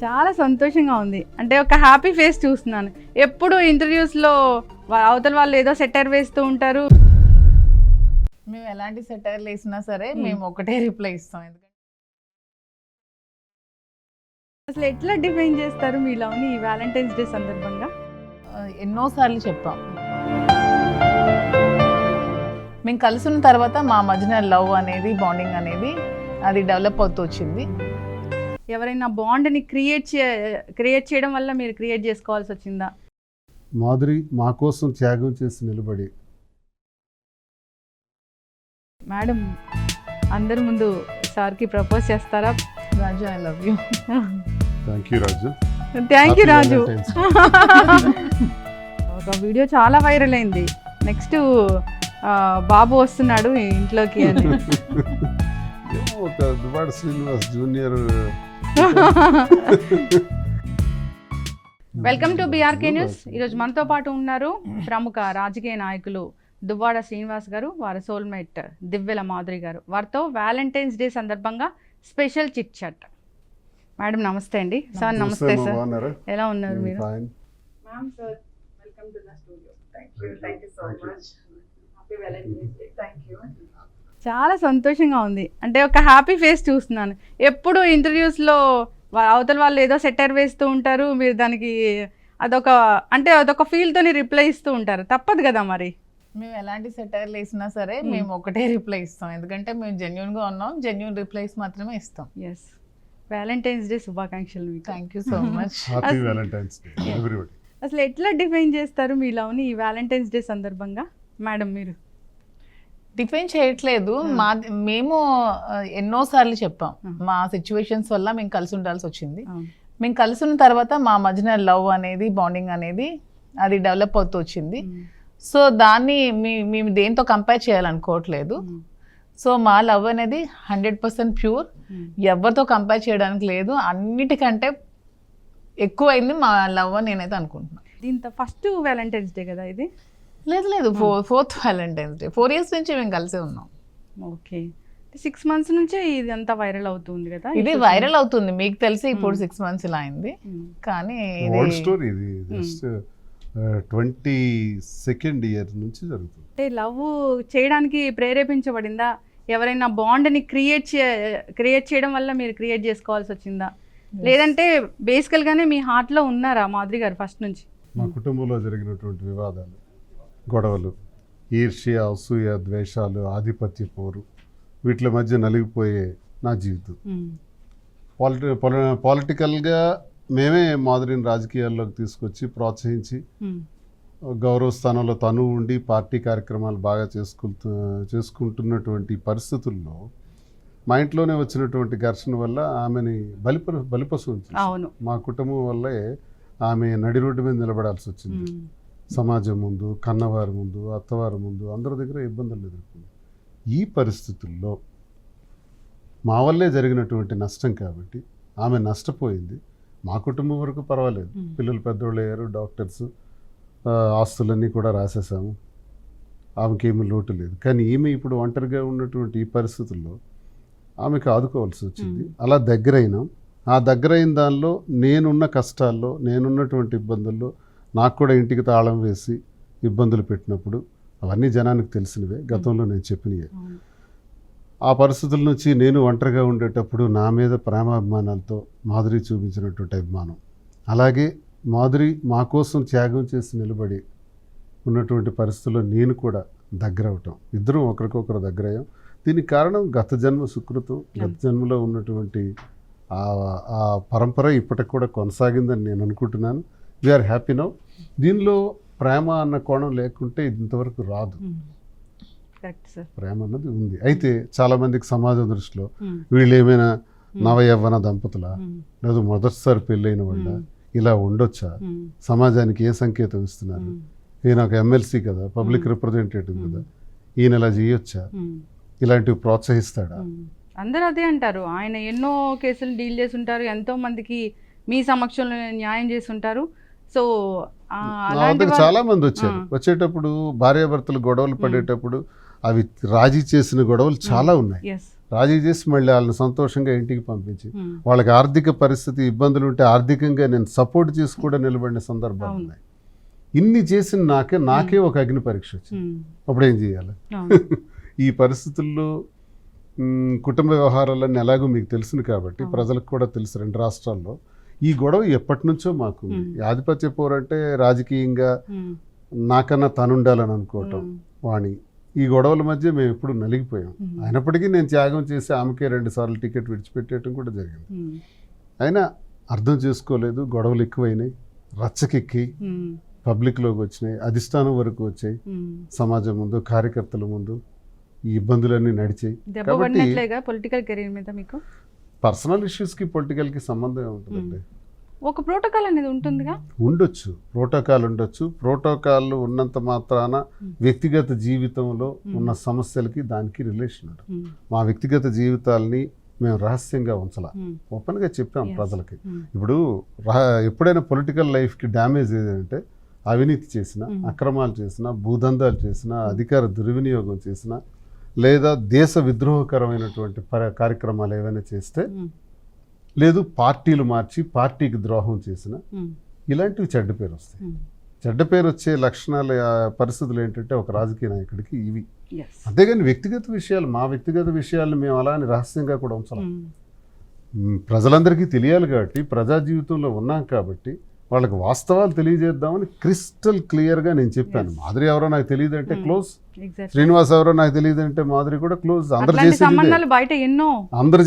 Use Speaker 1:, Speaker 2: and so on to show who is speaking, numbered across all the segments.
Speaker 1: చాలా సంతోషంగా ఉంది. అంటే ఒక హ్యాపీ ఫేస్ చూస్తున్నాను. ఎప్పుడు ఇంటర్వ్యూస్‌లో అవతల వాళ్ళు ఏదో సెటైర్ వేస్తూ ఉంటారు.
Speaker 2: మేము ఎలాంటి సెటైర్లు వేసినా సరే మేము ఒకటే రిప్లై ఇస్తాం. ఎందుకంటే
Speaker 1: అసలు ఎట్లా డిఫైన్ చేస్తారు మీ లవ్‌ని ఈ వాలంటైన్స్ డే సందర్భంగా?
Speaker 2: ఎన్నోసార్లు చెప్పాం. మేము కలిసిన తర్వాత మా మధ్యన లవ్ అనేది, బాండింగ్ అనేది అది డెవలప్ అవుతూ వచ్చింది.
Speaker 1: ఎవరైనా బాండ్‌ని క్రియేట్ చేయడం వల్ల మీరు క్రియేట్ చేసుకోవాల్సి వచ్చిందా?
Speaker 3: మాధురి మా కోసం త్యాగం చేసి నిలబడి
Speaker 1: మేడం అందరి ముందు సార్కి ప్రపోజ్ చేస్తారా?
Speaker 2: Raju, I love you.
Speaker 3: Thank you Raju.
Speaker 1: Thank you
Speaker 3: Happy
Speaker 1: Raju.
Speaker 3: Valentine's
Speaker 1: ఒక వీడియో చాలా వైరల్ అయింది. నెక్స్ట్ బాబు వస్తున్నాడు ఇంట్లోకి అని.
Speaker 3: ఏమో ఒక Duvvada Srinivas junior.
Speaker 1: Welcome to BRK news. ఈరోజు మనతో పాటు ఉన్నారు ప్రముఖ రాజకీయ నాయకులు దువ్వాడ శ్రీనివాస్ గారు, వారి సోల్మేట్ దివ్వెల మాధురి గారు. వారితో వ్యాలంటైన్స్ డే సందర్భంగా స్పెషల్ చిట్ చాట్. మేడం నమస్తే అండి. సార్ నమస్తే సార్.
Speaker 3: బాగున్నారా?
Speaker 1: ఎలా ఉన్నారు మీరు?
Speaker 3: Fine.
Speaker 4: Ma'am, sir, welcome to the studio. Thank you so much. Happy Valentine's Day. Thank you.
Speaker 1: చాలా సంతోషంగా ఉంది. అంటే ఒక హ్యాపీ ఫేస్ చూస్తున్నాను. ఎప్పుడు ఇంటర్వ్యూస్‌లో అవతల వాళ్ళు ఏదో సెటైర్ వేస్తూ ఉంటారు. మీరు దానికి అదొక ఫీల్తోని రిప్లై ఇస్తూ ఉంటారు. తప్పదు కదా మరి.
Speaker 2: మేము ఎలాంటి సెటైర్లు వేసినా సరే మేము ఒకటే రిప్లై ఇస్తాం. ఎందుకంటే మేము జెన్యున్గా ఉన్నాం. జెన్యున్ రిప్లైస్ మాత్రమే ఇస్తాం.
Speaker 1: ఎస్, వ్యాలంటైన్స్ డే శుభాకాంక్షలు మీకు.
Speaker 2: Thank you so much.
Speaker 3: Happy Valentine's day everybody.
Speaker 1: అసలు ఎట్లా డిఫైన్ చేస్తారు మీ లవ్‌ని ఈ వ్యాలంటైన్స్ డే సందర్భంగా మేడం మీరు?
Speaker 2: డిఫైన్ చేయట్లేదు. మేము ఎన్నోసార్లు చెప్పాం. మా సిచ్యువేషన్స్ వల్ల మేము కలిసి ఉండాల్సి వచ్చింది. మేము కలిసిన తర్వాత మా మధ్యన లవ్ అనేది, బాండింగ్ అనేది అది డెవలప్ అవుతూ వచ్చింది. సో దాన్ని మేము దేంతో కంపేర్ చేయాలనుకోవట్లేదు. సో మా లవ్ అనేది 100% ప్యూర్. ఎవరితో కంపేర్ చేయడానికి లేదు. అన్నిటికంటే ఎక్కువైంది మా లవ్ అని నేనైతే అనుకుంటున్నాను.
Speaker 1: దీంతో ఫస్ట్ వ్యాలంటైన్స్ డే కదా ఇది?
Speaker 2: లేదు, ఫోర్త్ వ్యాలంటైన్స్ డే. 4 years నుంచి మేము కలిసే ఉన్నాం.
Speaker 1: ఓకే, 6 months నుంచే ఇది అంతా వైరల్ అవుతుంది కదా?
Speaker 2: ఇది వైరల్ అవుతుంది మీకు తెలిసి. ఇప్పుడు 6 months ఇలా అయింది. కానీ
Speaker 3: ఓల్డ్ స్టోరీ ఇది. జస్ట్ 22nd year నుంచి జరుగుతుంది.
Speaker 1: అంటే లవ్ చేయడానికి ప్రేరేపించబడిందా? ఎవరైనా బాండ్ని క్రియేట్ చేయడం వల్ల మీరు క్రియేట్ చేసుకోవాల్సి వచ్చిందా? లేదంటే బేసికల్గానే మీ హార్ట్లో ఉన్నారా మాధురి గారు ఫస్ట్ నుంచి?
Speaker 3: మా కుటుంబంలో జరిగినటువంటి వివాదాలు, గొడవలు, ఈర్ష్య, అసూయ, ద్వేషాలు, ఆధిపత్య పోరు, వీటి మధ్య నలిగిపోయే నా జీవితం. పొలిటికల్గా మేమే మాధురిని రాజకీయాల్లోకి తీసుకొచ్చి ప్రోత్సహించి గౌరవ స్థానంలో తను ఉండి పార్టీ కార్యక్రమాలు బాగా చేసుకుంటున్నటువంటి పరిస్థితుల్లో మా ఇంట్లోనే వచ్చినటువంటి ఘర్షణ వల్ల ఆమెని బలిపశువు ఉంచింది.
Speaker 1: అవును,
Speaker 3: మా కుటుంబం వల్లే ఆమె నడి రోడ్డు మీద నిలబడాల్సి వచ్చింది. సమాజం ముందు, కన్నవారి ముందు, అత్తవారి ముందు, అందరి దగ్గర ఇబ్బందులు ఎదుర్కొంది. ఈ పరిస్థితుల్లో మా వల్లే జరిగినటువంటి నష్టం కాబట్టి ఆమె నష్టపోయింది. మా కుటుంబం వరకు పర్వాలేదు, పిల్లలు పెద్దోళ్ళు అయ్యారు, డాక్టర్స్, ఆస్తులన్నీ కూడా రాసేసాము, ఆమెకేమీ లోటు లేదు. కానీ ఈమె ఇప్పుడు ఒంటరిగా ఉన్నటువంటి ఈ పరిస్థితుల్లో ఆమెకు ఆదుకోవాల్సి వచ్చింది. అలా దగ్గరైనాం. ఆ దగ్గరైన దానిలో నేనున్న కష్టాల్లో, నేనున్నటువంటి ఇబ్బందుల్లో నాకు కూడా ఇంటికి తాళం వేసి ఇబ్బందులు పెట్టినప్పుడు అవన్నీ జనానికి తెలిసినవే, గతంలో నేను చెప్పినవే. ఆ పరిస్థితుల నుంచి నేను ఒంటరిగా ఉండేటప్పుడు నా మీద ప్రేమాభిమానాలతో మాధురి చూపించినటువంటి అభిమానం, అలాగే మాధురి మా కోసం త్యాగం చేసి నిలబడి ఉన్నటువంటి పరిస్థితుల్లో నేను కూడా దగ్గర అవటం, ఇద్దరం ఒకరికొకరు దగ్గరయ్యాం. దీనికి కారణం గత జన్మ సుకృతం, గత జన్మలో ఉన్నటువంటి ఆ పరంపర ఇప్పటికి కూడా కొనసాగిందని నేను అనుకుంటున్నాను. We are happy now. దీనిలో ప్రేమ అన్న కోణం లేకుంటే ఇంతవరకు రాదు. ప్రేమ అన్నది ఉంది. అయితే చాలామందికి సమాజం దృష్టిలో వీళ్ళు ఏమైనా నవయవ్వన దంపతుల, లేదా మొదటిసారి పెళ్ళైన వాళ్ళ, ఇలా ఉండొచ్చా, సమాజానికి ఏ సంకేతం ఇస్తున్నారు, ఈయన ఒక ఎమ్మెల్సీ కదా, పబ్లిక్ రిప్రజెంటేటివ్ కదా, ఈయన ఇలా చేయొచ్చా, ఇలాంటివి ప్రోత్సహిస్తాడా?
Speaker 1: అందరూ అదే అంటారు. ఆయన ఎన్నో కేసులు డీల్ చేసి ఉంటారు, ఎంతో మందికి మీ సమక్షంలో న్యాయం చేసి ఉంటారు. సో
Speaker 3: చాలా మంది వచ్చారు. వచ్చేటప్పుడు భార్యాభర్తలు గొడవలు పడేటప్పుడు అవి రాజీ చేసిన గొడవలు చాలా ఉన్నాయి.
Speaker 1: ఎస్.
Speaker 3: రాజీ చేసి మళ్ళీ వాళ్ళని సంతోషంగా ఇంటికి పంపించి వాళ్ళకి ఆర్థిక పరిస్థితి ఇబ్బందులు ఉంటే ఆర్థికంగా నేను సపోర్ట్ చేసి కూడా నిలబడిన సందర్భాలు ఉన్నాయి. ఇన్ని చేసిన నాకే ఒక అగ్ని పరీక్ష వచ్చింది. అప్పుడు ఏం చేయాలి? ఈ పరిస్థితుల్లో కుటుంబ వ్యవహారాలన్నీ ఎలాగో మీకు తెలుసును కాబట్టి ప్రజలకు కూడా తెలుసు 2 రాష్ట్రాల్లో ఈ గొడవ ఎప్పటి నుంచో మాకు ఆధిపత్య పోరంటే రాజకీయంగా నాకన్నా తనుండాలని అనుకోవటం వాణి ఈ గొడవల మధ్య మేము ఎప్పుడు నలిగిపోయాం. అయినప్పటికీ నేను త్యాగం చేసి ఆమెకే 2 సార్లు టికెట్ విడిచిపెట్టేయటం కూడా జరిగింది. అయినా అర్థం చేసుకోలేదు, గొడవలు ఎక్కువైనాయి, రచ్చకెక్కి పబ్లిక్లోకి వచ్చినాయి, అధిష్టానం వరకు వచ్చాయి, సమాజం ముందు కార్యకర్తల ముందు ఈ ఇబ్బందులన్నీ నడిచాయి. కాబట్టి
Speaker 1: పొలిటికల్ కెరీర్ మీద మీకు
Speaker 3: పర్సనల్ ఇష్యూస్కి పొలిటికల్కి సంబంధం ఏముంటుందండి?
Speaker 1: ఒక ప్రోటోకాల్ అనేది ఉంటుందిగా.
Speaker 3: ఉండొచ్చు, ప్రోటోకాల్ ఉండొచ్చు. ప్రోటోకాల్ ఉన్నంత మాత్రాన వ్యక్తిగత జీవితంలో ఉన్న సమస్యలకి దానికి రిలేషన్ ఉంటుంది. మా వ్యక్తిగత జీవితాలని మేము రహస్యంగా ఉంచాల, ఓపెన్గా చెప్పాం ప్రజలకి. ఇప్పుడు ఎప్పుడైనా పొలిటికల్ లైఫ్కి డ్యామేజ్ ఏదంటే అవినీతి చేసిన, అక్రమాలు చేసిన, భూదందాలు చేసిన, అధికార దుర్వినియోగం చేసిన, లేదా దేశ విద్రోహకరమైనటువంటి కార్యక్రమాలు ఏవైనా చేస్తే, లేదు పార్టీలు మార్చి పార్టీకి ద్రోహం చేసిన, ఇలాంటివి చెడ్డ పేరు వస్తాయి. చెడ్డ పేరు వచ్చే లక్షణాలు పరిస్థితులు ఏంటంటే ఒక రాజకీయ నాయకుడికి ఇవి. అంతేగాని వ్యక్తిగత విషయాలు, మా వ్యక్తిగత విషయాలను మేము అలా అని రహస్యంగా కూడా ఉంచాలి. ప్రజలందరికీ తెలియాలి కాబట్టి, ప్రజా జీవితంలో ఉన్నాం కాబట్టి వాళ్ళకి వాస్తవాలు తెలియజేద్దామని క్రిస్టల్ క్లియర్గా నేను చెప్పాను. మాధురి ఎవరో నాకు తెలియదు అంటే క్లోజ్, శ్రీనివాస్ ఎవరో నాకు తెలియదు అంటే మాధురి కూడా క్లోజ్. అందరు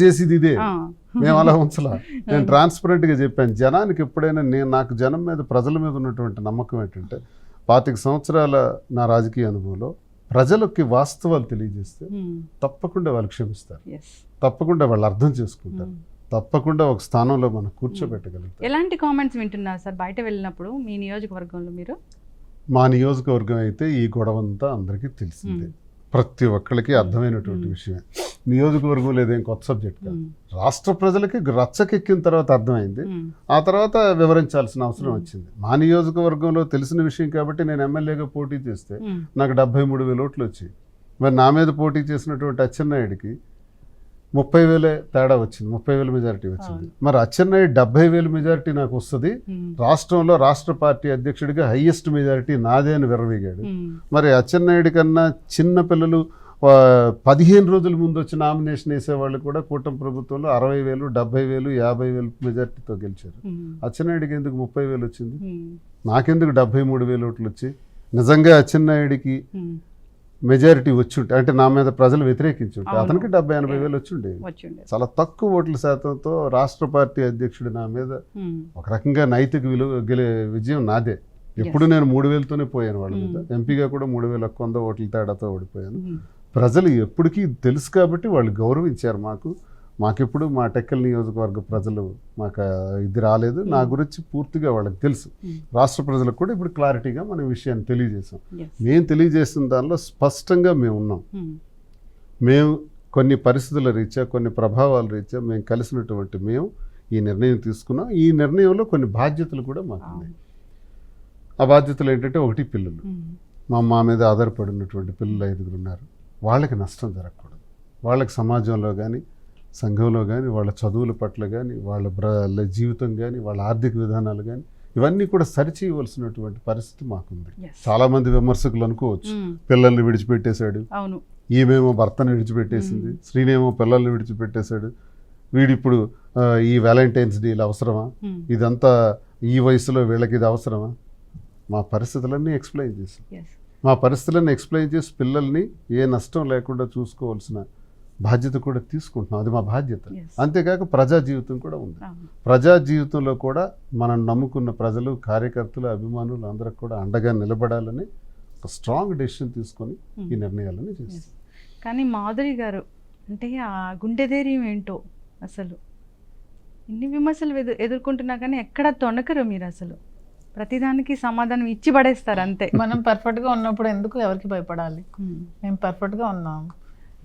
Speaker 3: చేసేది ఇదే, మేము అలా ఉంచలా. నేను ట్రాన్స్పరెంట్గా చెప్పాను జనానికి. ఎప్పుడైనా నాకు జనం మీద, ప్రజల మీద ఉన్నటువంటి నమ్మకం ఏంటంటే 25 సంవత్సరాల నా రాజకీయ అనుభవంలో ప్రజలకి వాస్తవాలు తెలియజేస్తే తప్పకుండా వాళ్ళు క్షమిస్తారు, తప్పకుండా వాళ్ళు అర్థం చేసుకుంటారు, తప్పకుండా ఒక స్థానంలో మనం కూర్చోబెట్టగలుగుతాం.
Speaker 1: ఎలాంటి కామెంట్స్ వింటున్నారు సార్ బయట వెళ్ళినప్పుడు మీ నియోజకవర్గంలో? మీరు
Speaker 3: మా నియోజకవర్గం అయితే ఈ గొడవ అంతా అందరికీ తెలిసిందే, ప్రతి ఒక్కరికి అర్థమైనటువంటి విషయమే. నియోజకవర్గం లేదేం కొత్త సబ్జెక్ట్ కాదు. రాష్ట్ర ప్రజలకి రచ్చకెక్కిన తర్వాత అర్థమైంది, ఆ తర్వాత వివరించాల్సిన అవసరం వచ్చింది. మా నియోజకవర్గంలో తెలిసిన విషయం కాబట్టి నేను ఎమ్మెల్యేగా పోటీ చేస్తే నాకు 73,000 ఓట్లు వచ్చాయి. మరి నా మీద పోటీ చేసినటువంటి అచ్చెన్నాయుడికి 30,000 తేడా వచ్చింది, 30,000 మెజారిటీ వచ్చింది. మరి అచ్చెన్నాయుడు 70,000 మెజారిటీ నాకు వస్తుంది, రాష్ట్రంలో రాష్ట్ర పార్టీ అధ్యక్షుడిగా హైయెస్ట్ మెజారిటీ నాదే అని విర్రవీగాడు. మరి అచ్చెన్నాయుడి కన్నా చిన్న పిల్లలు 15 రోజుల ముందు వచ్చి నామినేషన్ వేసేవాళ్ళు కూడా కూటమి ప్రభుత్వంలో 60,000, 70,000, 50,000 మెజారిటీతో గెలిచారు. అచ్చెన్నాయుడికి ఎందుకు 30,000 వచ్చింది? నాకెందుకు 73,000 ఓట్లు వచ్చి? నిజంగా అచ్చెన్నాయుడికి మెజారిటీ వచ్చుంటే, అంటే నా మీద ప్రజలు వ్యతిరేకించుంటే అతనికి 70,000-80,000 వచ్చుండేవి. చాలా తక్కువ ఓట్ల శాతంతో రాష్ట్ర పార్టీ అధ్యక్షుడు నా మీద ఒక రకంగా నైతిక విజయం నాదే. ఎప్పుడు నేను 3,000తోనే పోయాను వాళ్ళ మీద. ఎంపీగా కూడా 3,100 ఓట్ల తేడాతో ఓడిపోయాను. ప్రజలు ఎప్పటికీ తెలుసు కాబట్టి వాళ్ళు గౌరవించారు. మాకెప్పుడు మా టెక్కల్ నియోజకవర్గ ప్రజలు మాకు ఇది రాలేదు. నా గురించి పూర్తిగా వాళ్ళకి తెలుసు. రాష్ట్ర ప్రజలకు కూడా ఇప్పుడు క్లారిటీగా మన విషయాన్ని తెలియజేసాం. మేము తెలియజేసిన దానిలో స్పష్టంగా మేము ఉన్నాం. మేము కొన్ని పరిస్థితుల రీత్యా, కొన్ని ప్రభావాల రీత్యా మేము కలిసినటువంటి మేము ఈ నిర్ణయం తీసుకున్నాం. ఈ నిర్ణయంలో కొన్ని బాధ్యతలు కూడా మాకు ఉన్నాయి. ఆ బాధ్యతలు ఏంటంటే, ఒకటి పిల్లలు. మా మీద ఆధారపడినటువంటి పిల్లలు 5 ఉన్నారు. వాళ్ళకి నష్టం జరగకూడదు. వాళ్ళకి సమాజంలో కానీ, సంఘంలో కానీ, వాళ్ళ చదువుల పట్ల కానీ, వాళ్ళ జీవితం కానీ, వాళ్ళ ఆర్థిక విధానాలు కానీ, ఇవన్నీ కూడా సరిచేయవలసినటువంటి పరిస్థితి మాకుంది. చాలామంది విమర్శకులు అనుకోవచ్చు, పిల్లల్ని విడిచిపెట్టేశాడు, ఈమెమో భర్తను విడిచిపెట్టేసింది, శ్రీనేమో పిల్లల్ని విడిచిపెట్టేశాడు, వీడిప్పుడు ఈ వ్యాలంటైన్స్ డేలు అవసరమా, ఇదంతా ఈ వయసులో వీళ్ళకి ఇది అవసరమా? మా పరిస్థితులన్నీ ఎక్స్ప్లెయిన్ చేసి పిల్లల్ని ఏ నష్టం లేకుండా చూసుకోవాల్సిన బాధ్యత కూడా తీసుకుంటున్నాం. అది మా బాధ్యత. అంతేకాక ప్రజా జీవితం కూడా ఉంది. ప్రజా జీవితంలో కూడా మనం నమ్ముకున్న ప్రజలు, కార్యకర్తలు, అభిమానులు అందరికి కూడా అండగా నిలబడాలని ఒక స్ట్రాంగ్ డెసిషన్ తీసుకొని ఈ నిర్ణయాలని చేస్తాం.
Speaker 1: కానీ మాధురి గారు అంటే ఆ గుండె ధైర్యం ఏంటో అసలు. ఇన్ని విమర్శలు ఎదుర్కొంటున్నా కానీ ఎక్కడ తొణకరు మీరు. అసలు ప్రతిదానికి సమాధానం ఇచ్చి పడేస్తారు అంతే.
Speaker 2: మనం పర్ఫెక్ట్గా ఉన్నప్పుడు ఎందుకు ఎవరికి భయపడాలి? మేము పర్ఫెక్ట్గా ఉన్నాం.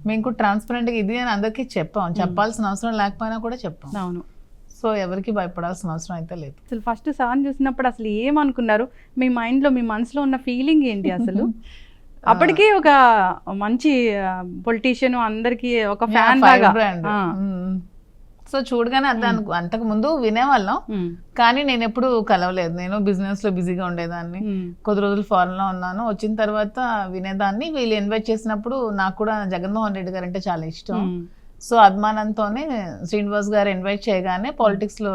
Speaker 2: మేము ట్రాన్స్పరెంట్గా ఇది అని అందరికీ చెప్పాల్సిన అవసరం లేకపోయినా కూడా చెప్పాం.
Speaker 1: అవును.
Speaker 2: సో ఎవరికి భయపడాల్సిన అవసరం అయితే లేదు.
Speaker 1: అసలు ఫస్ట్ సార్ని చూసినప్పుడు అసలు ఏమనుకున్నారు? మీ మైండ్లో, మీ మనసులో ఉన్న ఫీలింగ్ ఏంటి అసలు? అప్పటికి ఒక మంచి పొలిటీషియన్, అందరికి ఒక ఫ్యాన్ లాగా.
Speaker 2: బ్రాండ్. సో చూడగానే అంతకు ముందు వినేవాళ్ళం, కానీ నేను ఎప్పుడు కలవలేదు. నేను బిజినెస్ లో బిజీగా ఉండేదాన్ని, కొద్ది రోజులు ఫారెన్ లో ఉన్నాను. వచ్చిన తర్వాత వినేదాన్ని. వీళ్ళు ఇన్వైట్ చేసినప్పుడు నాకు కూడా జగన్మోహన్ రెడ్డి గారు అంటే చాలా ఇష్టం. సో అభిమానంతోనే శ్రీనివాస్ గారు ఇన్వైట్ చేయగానే పాలిటిక్స్ లో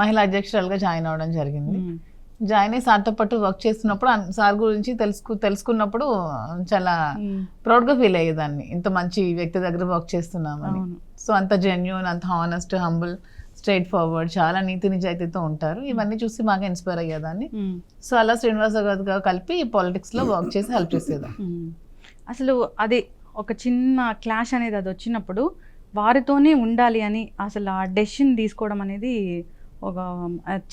Speaker 2: మహిళా అధ్యక్షురాలుగా జాయిన్ అవ్వడం జరిగింది. జాయిన్ అయ్యి సార్తో పాటు వర్క్ చేస్తున్నప్పుడు సార్ గురించి తెలుసుకున్నప్పుడు చాలా ప్రౌడ్ గా ఫీల్ అయ్యేదాన్ని, ఇంత మంచి వ్యక్తి దగ్గర వర్క్ చేస్తున్నామని. సో అంత జెన్యూన్, అంత హానెస్ట్, హంబుల్, స్ట్రైట్ ఫార్వర్డ్, చాలా నీతి నిజాయితీతో ఉంటారు. ఇవన్నీ చూసి బాగా ఇన్స్పైర్ అయ్యేదాన్ని. సో అలా శ్రీనివాస గారితో కలిపి పాలిటిక్స్ లో వర్క్ చేసి హెల్ప్ చేసేదాన్ని.
Speaker 1: అసలు అది ఒక చిన్న క్లాష్ అనేది అది వచ్చినప్పుడు వారితోనే ఉండాలి అని అసలు ఆ డెసిషన్ తీసుకోవడం అనేది ఒక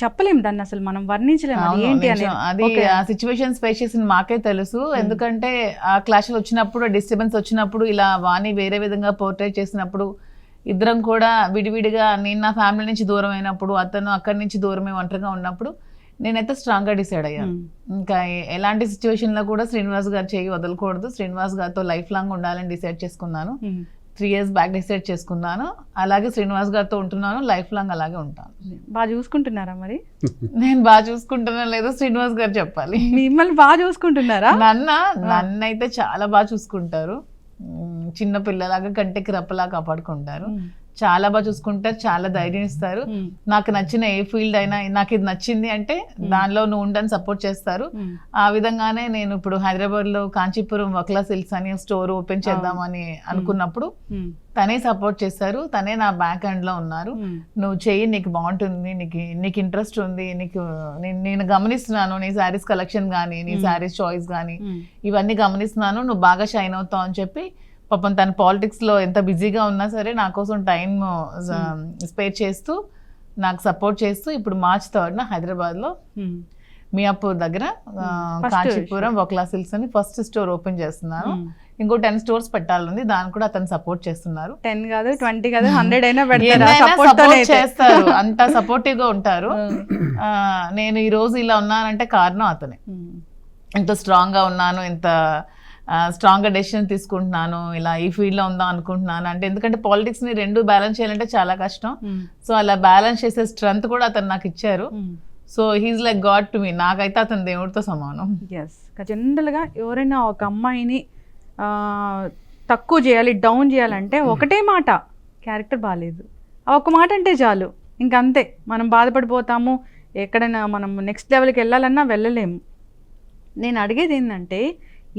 Speaker 1: చెప్పలేం, దాన్ని అసలు మనం వర్ణించలేము అది ఏంటి అనేది.
Speaker 2: అది ఆ సిచ్యువేషన్ ఫేస్ చేసిన మాకే తెలుసు. ఎందుకంటే ఆ క్లాష్ వచ్చినప్పుడు, డిస్టర్బెన్స్ వచ్చినప్పుడు, ఇలా వాణి వేరే విధంగా పోర్ట్రేట్ చేసినప్పుడు, ఇద్దరం కూడా విడివిడిగా, నేను నా ఫ్యామిలీ నుంచి దూరం అయినప్పుడు, అతను అక్కడి నుంచి దూరమే ఒంటరిగా ఉన్నప్పుడు నేనైతే స్ట్రాంగ్ గా డిసైడ్ అయ్యాను. ఇంకా ఎలాంటి సిచ్యువేషన్ లో కూడా శ్రీనివాస్ గారు చేయి వదలకూడదు, శ్రీనివాస్ గారితో లైఫ్ లాంగ్ ఉండాలని డిసైడ్ చేసుకున్నాను. 3 years బ్యాక్ డిసైడ్ చేసుకున్నాను. అలాగే శ్రీనివాస్ గారితో ఉంటున్నాను, లైఫ్ లాంగ్ అలాగే ఉంటాను.
Speaker 1: బాగా చూసుకుంటున్నారా మరి?
Speaker 2: నేను బాగా చూసుకుంటున్నా లేదో శ్రీనివాస్ గారు చెప్పాలి.
Speaker 1: మిమ్మల్ని బాగా చూసుకుంటున్నారా?
Speaker 2: నన్నైతే చాలా బాగా చూసుకుంటారు. చిన్న పిల్లలాగా కంటికి రెప్పలాగా కాపాడుకుంటారు. చాలా బాగా చూసుకుంటారు, చాలా ధైర్యం ఇస్తారు. నాకు నచ్చిన ఏ ఫీల్డ్ అయినా, నాకు ఇది నచ్చింది అంటే దానిలో నువ్వు ఉండని సపోర్ట్ చేస్తారు. ఆ విధంగానే నేను ఇప్పుడు హైదరాబాద్ లో కాంచీపురం వక్లా సిల్క్స్ అని స్టోర్ ఓపెన్ చేద్దామని అనుకున్నప్పుడు తనే సపోర్ట్ చేస్తారు. తనే నా బ్యాక్ హ్యాండ్ లో ఉన్నారు. నువ్వు చెయ్యి, నీకు బాగుంటుంది, నీకు ఇంట్రెస్ట్ ఉంది, నేను గమనిస్తున్నాను నీ శారీస్ కలెక్షన్ కానీ, నీ శారీస్ చాయిస్ కానీ ఇవన్నీ గమనిస్తున్నాను, నువ్వు బాగా షైన్ అవుతావు అని చెప్పి పాపం తన పాలిటిక్స్ లో ఎంత బిజీగా ఉన్నా సరే నా కోసం టైం స్పేర్ చేస్తూ, నాకు సపోర్ట్ చేస్తూ, ఇప్పుడు March 3rd హైదరాబాద్ లో మియాపూర్ దగ్గర కాంచీపురం వక్లా సిల్క్స్ అని ఫస్ట్ స్టోర్ ఓపెన్ చేస్తున్నాను. ఇంకో 10 stores పెట్టాలని, దాన్ని కూడా అతను సపోర్ట్ చేస్తున్నారు.
Speaker 1: 10 కాదు, 20 కాదు, 100 అయినా
Speaker 2: సపోర్ట్ చేస్తారు. అంత సపోర్టివ్ గా ఉంటారు. నేను ఈ రోజు ఇలా ఉన్నానంటే కారణం అతనే. ఎంత స్ట్రాంగ్ గా ఉన్నాను, ఎంత స్ట్రాంగ్ గా డెసిషన్ తీసుకుంటున్నాను, ఇలా ఈ ఫీల్డ్ లో ఉందాం అనుకుంటున్నాను అంటే, ఎందుకంటే పాలిటిక్స్ ని 2 బ్యాలెన్స్ చేయాలంటే చాలా కష్టం. సో అలా బ్యాలెన్స్ చేసే స్ట్రెంగ్త్ కూడా అతను నాకు ఇచ్చారు. So he's like God to me. నాకైతే అతను దేవుడితో సమానం.
Speaker 1: జనరల్ గా ఎవరైనా ఒక అమ్మాయిని తక్కువ చేయాలి, డౌన్ చేయాలంటే ఒకటే మాట, క్యారెక్టర్ బాగాలేదు, ఒక మాట అంటే చాలు, ఇంకంతే, మనం బాధపడిపోతాము. ఎక్కడైనా మనం నెక్స్ట్ లెవెల్కి వెళ్ళాలన్నా వెళ్ళలేము. నేను అడిగేది ఏంటంటే,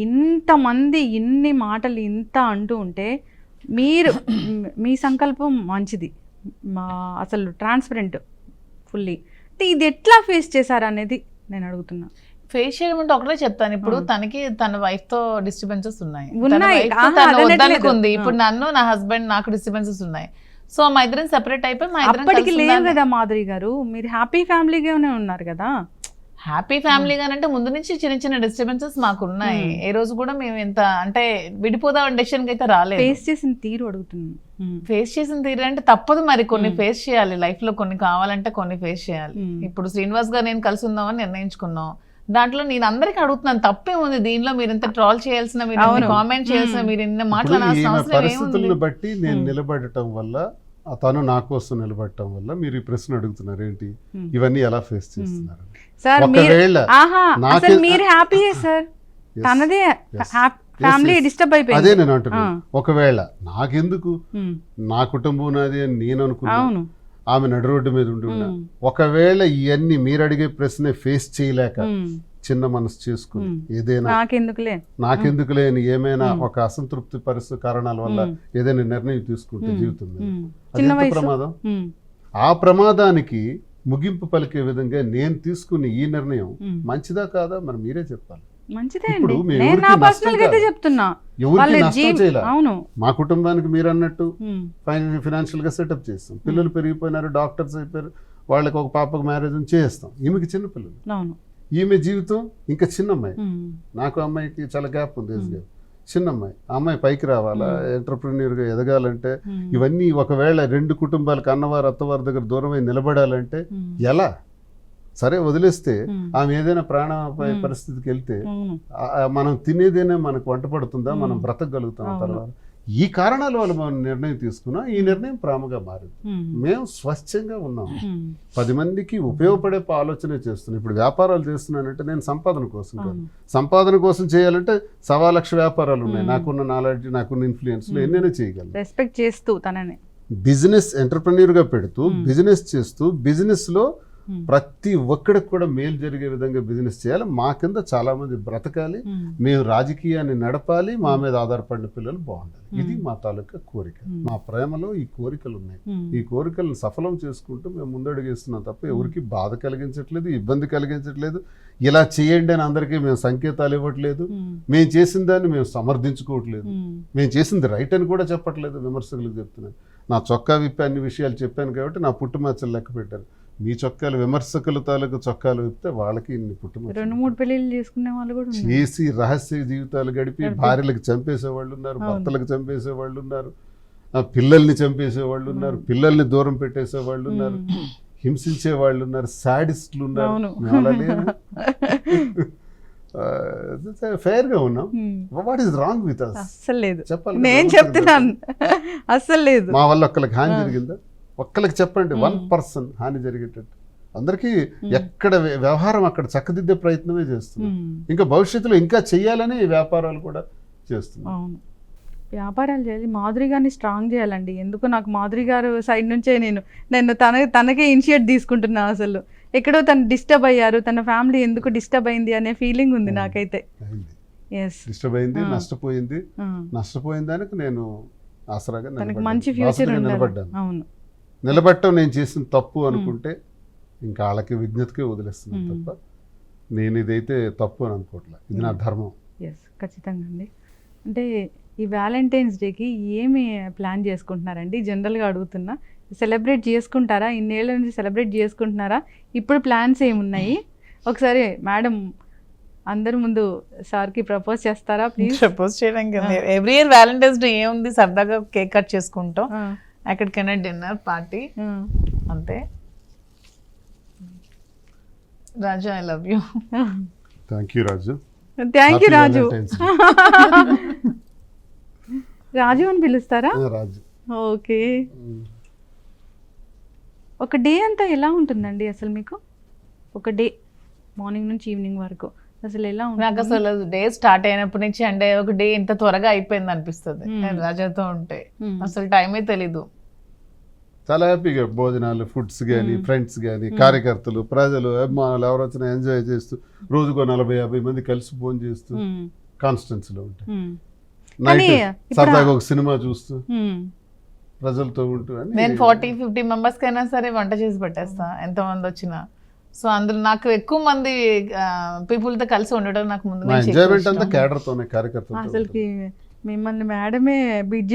Speaker 1: ఇంతమంది ఇన్ని మాటలు ఇంత అంటూ ఉంటే మీ సంకల్పం మంచిది, అసలు ట్రాన్స్పరెంట్ ఫుల్లీ, అంటే ఇది ఎట్లా ఫేస్ చేశారు అనేది నేను అడుగుతున్నా.
Speaker 2: ఫేస్ చేయడం అంటే ఒకటే చెప్తాను. ఇప్పుడు తనకి తన వైఫ్ తో డిస్టర్బెన్సెస్ ఉన్నాయి. ఇప్పుడు నన్ను, నా హస్బెండ్, నాకు డిస్టర్బెన్సెస్ ఉన్నాయి. సో మా ఇద్దరం సెపరేట్ అయిపోయి మా
Speaker 1: ఇద్దరికి లేవు కదా మాధురి గారు, మీరు హ్యాపీ ఫ్యామిలీగానే ఉన్నారు కదా.
Speaker 2: హ్యాపీ ఫ్యామిలీ గానంటే ముందు నుంచి చిన్న చిన్న డిస్టర్బెన్సెస్ మాకు ఉన్నాయి. ఏ రోజు కూడా మేము ఎంత అంటే విడిపోదాం డెసిషన్ అయితే రాలేదు.
Speaker 1: ఫేస్ చేసిన తీరు అడుగుతున్నాను.
Speaker 2: ఫేస్ చేసిన తీరు అంటే తప్పదు మరి, కొన్ని ఫేస్ చేయాలి లైఫ్ లో, కొన్ని కావాలంటే కొన్ని ఫేస్ చేయాలి. ఇప్పుడు శ్రీనివాస్ గారు నేను కలిసి ఉందామని నిర్ణయించుకున్నాం. దాంట్లో నేను అందరికి అడుగుతున్నాను, తప్పే ఉంది దీనిలో? మీరు ఇంత ట్రాల్ చేయాల్సిన, మీరు కామెంట్ చేయాల్సిన, మీరు ఇన్ని మాట్లాడాల్సిన అవసరం
Speaker 3: పరిస్థితులను బట్టి నేను నిలబడటం వల్ల, తను నా కోసం నిలబడటం వల్ల మీరు ఈ ప్రశ్న అడుగుతున్నారు ఏంటి, ఇవన్నీ ఎలా ఫేస్ చేస్తున్నారు?
Speaker 1: మీరు హ్యాపీ సార్, తనదే ఫ్యామిలీ డిస్టర్బ్ అయిపోయింది.
Speaker 3: అదే నేను అంటున్నాను. ఒకవేళ నాకెందుకు, నా కుటుంబం నాది అని నేను అనుకున్నాను, ఆమె నడు రోడ్డు మీద ఉండి ఉన్నా, ఒకవేళ ఇవన్నీ మీరు అడిగే ప్రశ్న ఫేస్ చేయలేక చిన్న మనసు చేసుకుని ఏదైనా నాకెందుకులే అని ఏమైనా ఒక అసంతృప్తి పరిస్థితి కారణాల వల్ల ఏదైనా నిర్ణయం తీసుకుంటే జీవితం అది ప్రమాదం. ఆ ప్రమాదానికి ముగింపు పలికే విధంగా నేను తీసుకున్న ఈ నిర్ణయం మంచిదా కాదా మరి మీరే చెప్పాలి. ఇప్పుడు మా కుటుంబానికి మీరు అన్నట్టు ఫైనాన్షియల్ గా సెటప్ చేస్తాం, పిల్లలు పెరిగిపోయినారు, డాక్టర్స్ అయిపోయారు, వాళ్ళకి ఒక పాపకు మ్యారేజ్ చేస్తాం. ఈమెకి చిన్న పిల్లలు, ఈమె జీవితం ఇంకా చిన్న అమ్మాయి, నాకు అమ్మాయికి చాలా గ్యాప్ ఉంది, ఏజ్ గ్యాప్. చిన్న అమ్మాయి, ఆ అమ్మాయి పైకి రావాలా, ఎంటర్ప్రెన్యూర్గా ఎదగాలంటే, ఇవన్నీ ఒకవేళ 2 కుటుంబాలకు అన్నవారు అత్తవారి దగ్గర దూరమై నిలబడాలంటే ఎలా? సరే వదిలేస్తే
Speaker 1: ఉమ్.
Speaker 3: ఆమె ఏదైనా ప్రాణాపాయ
Speaker 1: ఉమ్.
Speaker 3: పరిస్థితికి వెళ్తే
Speaker 1: అవును.
Speaker 3: మనం తినేదేనే మనకు వంట పడుతుందా, మనం
Speaker 1: ఉమ్.
Speaker 3: బ్రతకగలుగుతాం
Speaker 1: అవును.
Speaker 3: తర్వాత. ఈ కారణాల వల్ల మనం నిర్ణయం తీసుకున్నా, ఈ నిర్ణయం ప్రేమగా మారింది.
Speaker 1: ఉమ్.
Speaker 3: మేము స్వచ్ఛంగా ఉన్నాం,
Speaker 1: ఉమ్.
Speaker 3: 10 మందికి ఉపయోగపడే ఆలోచనే చేస్తున్నాం. ఇప్పుడు వ్యాపారాలు చేస్తున్నానంటే నేను సంపాదన కోసం కాదు.
Speaker 1: అవును.
Speaker 3: సంపాదన కోసం చేయాలంటే 1,15,000 వ్యాపారాలు ఉన్నాయి.
Speaker 1: మ్మ్.
Speaker 3: నాకున్న నాలెడ్జ్, నాకున్న ఇన్ఫ్లుయెన్స్లో
Speaker 1: మ్మ్.
Speaker 3: ఎన్నైనా చేయగలను.
Speaker 1: రెస్పెక్ట్ చేస్తూ తనని.
Speaker 3: బిజినెస్ ఎంటర్ప్రెన్యూర్గా పెడుతూ
Speaker 1: మ్మ్.
Speaker 3: బిజినెస్ చేస్తూ బిజినెస్లో
Speaker 1: ఉమ్.
Speaker 3: ప్రతి ఒక్కడికి కూడా మేలు జరిగే విధంగా బిజినెస్ చేయాలి. మా కింద చాలా మంది బ్రతకాలి,
Speaker 1: ఉమ్.
Speaker 3: మేము రాజకీయాన్ని నడపాలి, మా మీద ఆధారపడిన పిల్లలు బాగుండాలి. ఇది
Speaker 1: మ్మ్.
Speaker 3: మా తాలూకా కోరిక.
Speaker 1: మ్మ్.
Speaker 3: మా ప్రేమలో ఈ కోరికలు ఉన్నాయి.
Speaker 1: ఉమ్.
Speaker 3: ఈ కోరికలను సఫలం చేసుకుంటూ మేము ముందడుగేస్తున్నాం తప్ప ఎవరికి బాధ కలిగించట్లేదు, ఇబ్బంది కలిగించట్లేదు. ఇలా చేయండి అని అందరికీ మేము సంకేతాలు ఇవ్వట్లేదు.
Speaker 1: ఉమ్.
Speaker 3: మేము చేసిన దాన్ని మేము సమర్థించుకోవట్లేదు.
Speaker 1: ఉమ్.
Speaker 3: మేము చేసింది రైట్ అని కూడా చెప్పట్లేదు. విమర్శకులకు చెప్తున్నాను. నా చొక్కా విప్పి అన్ని విషయాలు చెప్పాను కాబట్టి నా పుట్టుమచ్చలు లెక్క పెట్టారు. మీ చొక్కాలు విమర్శకుల తాలూకు చొక్కాలు విప్పితే వాళ్ళకి ఇన్ని
Speaker 1: 2,
Speaker 3: పుట్టుమచ్చలు
Speaker 1: 3 పెళ్ళిళ్ళు చేసుకునే వాళ్ళు కూడా ఉన్నారు.
Speaker 3: చేసి రహస్య జీవితాలు గడిపి భార్యలకు చంపేసే వాళ్ళు ఉన్నారు,
Speaker 1: అవును.
Speaker 3: భర్తలకు చంపేసే వాళ్ళు ఉన్నారు, పిల్లల్ని చంపేసే వాళ్ళు ఉన్నారు, పిల్లల్ని దూరం పెట్టేసే వాళ్ళు ఉన్నారు,
Speaker 1: ఉమ్.
Speaker 3: హింసించే వాళ్ళు ఉన్నారు, సాడిస్టులు ఉన్నారు.
Speaker 1: అవును.
Speaker 3: మేము అలా లేము. ఫెయిర్ గా ఉన్నాం.
Speaker 1: Um.
Speaker 3: What is wrong with us?
Speaker 1: అస్సలు లేదు.
Speaker 3: చెప్పాలి
Speaker 1: నేను
Speaker 3: కదా,
Speaker 1: చెప్తున్నాను అస్సలు లేదు.
Speaker 3: మా వల్ల ఒక్కరికి హాని
Speaker 1: ఆ.
Speaker 3: జరిగిందా? ఒక్కరికి చెప్పండి, 1% హాని జరిగేటట్టు. అందరికీ ఎక్కడ వ్యవహారం అక్కడ చక్కదిద్దే ప్రయత్నమే చేస్తున్నాం.
Speaker 1: ఉమ్. ఇంకా
Speaker 3: ఇంకా భవిష్యత్తులో ఇంకా చెయ్యాలని ఈ వ్యాపారాలు కూడా చేస్తున్నాం.
Speaker 1: అవును, వ్యాపారాలు చేయాలి, మాధురి గారిని స్ట్రాంగ్ చేయాలండి. ఎందుకు నాకు మాధురి గారు సైడ్ నుంచే నేను తనకే ఇనిషియేట్ తీసుకుంటున్నా. అసలు ఎక్కడో తను డిస్టర్బ్ అయ్యారు, తన ఫ్యామిలీ ఎందుకు డిస్టర్బ్ అయింది అనే ఫీలింగ్ ఉంది నాకైతే. ఎస్,
Speaker 3: డిస్టర్బ్ అయింది,
Speaker 1: ఆ.
Speaker 3: నష్టపోయింది. నష్టపోయిన దానికి నేను ఆసరాగా
Speaker 1: తనకి
Speaker 3: నిలబడ్డాను.
Speaker 1: మంచి ఫ్యూచర్
Speaker 3: బాసటగా
Speaker 1: ఉండాలి.
Speaker 3: నిలబడ్డాను.
Speaker 1: అవును.
Speaker 3: నిలబట్టం నేను చేసిన తప్పు అనుకుంటే ఇంకా వాళ్ళకి విజ్ఞతకే వదిలేస్తున్నాను
Speaker 1: మ్మ్.
Speaker 3: తప్ప నేను ఇదైతే తప్పు అని అనుకోవట్లే. ఇది నా ధర్మం.
Speaker 1: ఎస్, ఖచ్చితంగా అండి. అంటే ఈ వ్యాలంటైన్స్ డేకి ఏమి ప్లాన్ చేసుకుంటున్నారండి? జనరల్గా అడుగుతున్నా. సెలబ్రేట్ చేసుకుంటారా? ఇన్నేళ్ళ నుంచి సెలబ్రేట్ చేసుకుంటున్నారా? ఇప్పుడు ప్లాన్స్ ఏమున్నాయి? ఒకసారి మేడం అందరి ముందు సార్కి ప్రపోజ్ చేస్తారా ప్లీజ్?
Speaker 2: ప్రపోజ్ చేయడానికి ఎవ్రీ ఇయర్ వ్యాలంటైన్స్ డే ఏముంది, సరదాగా కేక్ కట్ చేసుకుంటాం, ఎక్కడికైనా డిన్నర్ పార్టీ, అంతే. Raju, I love you.
Speaker 3: Thank you Raju.
Speaker 1: Thank you
Speaker 3: Happy
Speaker 1: Raju.
Speaker 3: Valentine's Day.
Speaker 1: Raju అని పిలుస్తారా?
Speaker 3: రాజు.
Speaker 1: ఓకే. ఒక డే అంతా ఎలా ఉంటుందండి అసలు మీకు? ఒక డే మార్నింగ్ నుంచి ఈవినింగ్ వరకు అసలు ఎలా
Speaker 2: నాకు
Speaker 1: ఉంటుంది?
Speaker 2: అసలు డే స్టార్ట్ అయినప్పటి నుంచి అంటే ఒక డే ఇంత త్వరగా అయిపోయింది అనిపిస్తుంది నేను రాజాతో ఉంటే. అసలు టైమే తెలీదు.
Speaker 3: చాలా హ్యాపీగా భోజనాలు, ఫుడ్స్ కానీ, ఫ్రెండ్స్ కానీ, కార్యకర్తలు, ప్రజలు, అభిమానులు ఎవరు వచ్చినా ఎంజాయ్ చేస్తూ రోజుకో 40-50 మంది కలిసి ఫోన్ చేస్తూ కాన్స్టెన్సీలో ఉంటాయి.
Speaker 1: కానీ
Speaker 3: నైట్ సరదాగా ఒక సినిమా చూస్తూ ప్రజలతో ఉంటూ అని
Speaker 2: నేను 40-50 మెంబర్స్ కైనా సరే వంట చేసి పెట్టేస్తా ఎంతమంది వచ్చినా. సో అందులో నాకు ఎక్కువ మంది పీపుల్తో కలిసి ఉండడం నాకు ముందు
Speaker 3: నా
Speaker 2: నుంచి
Speaker 3: ఎంజాయ్మెంట్
Speaker 2: ఎక్కువ
Speaker 3: అంతా
Speaker 2: ఇష్టం.
Speaker 3: కేడర్తోనే, కార్యకర్తలతో.
Speaker 1: అసలుకి మిమ్మల్ని మేడమే బీట్